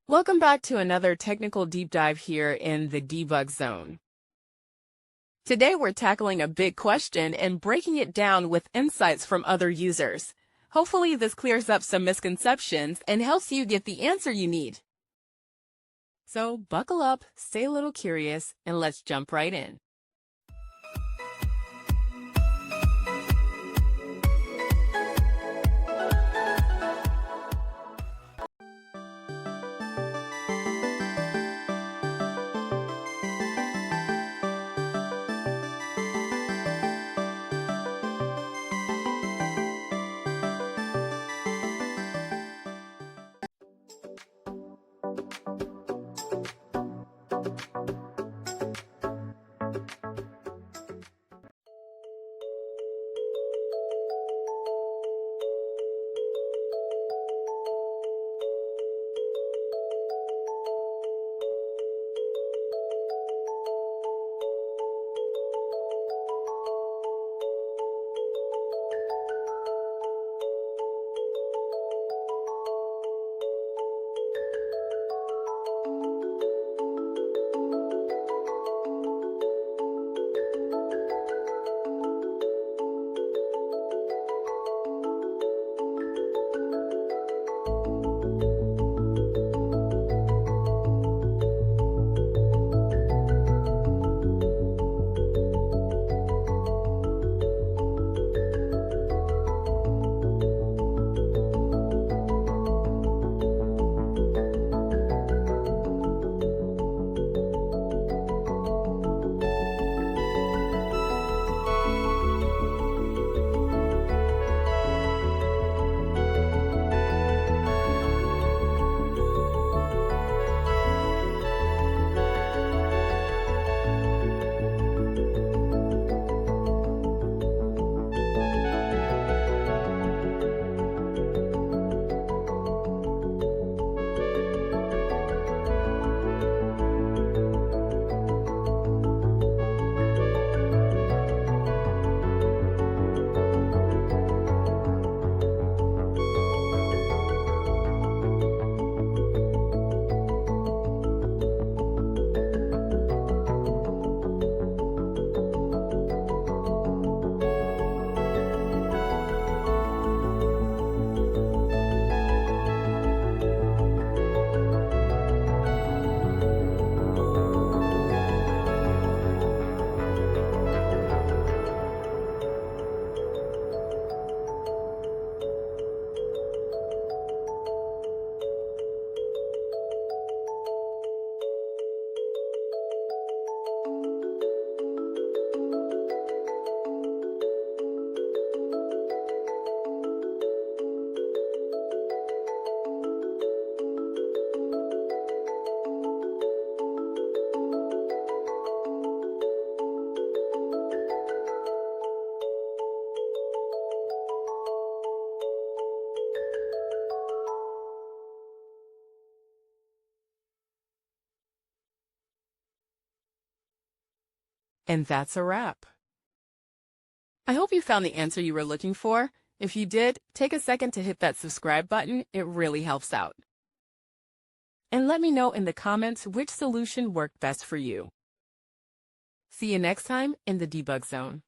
Welcome back to another technical deep dive here in the debug zone. Today we're tackling a big question and breaking it down with insights from other users. Hopefully this clears up some misconceptions and helps you get the answer you need. So buckle up, stay a little curious, and let's jump right in. And that's a wrap. I hope you found the answer you were looking for. If you did, take a second to hit that subscribe button. It really helps out. And let me know in the comments which solution worked best for you. See you next time in the debug zone.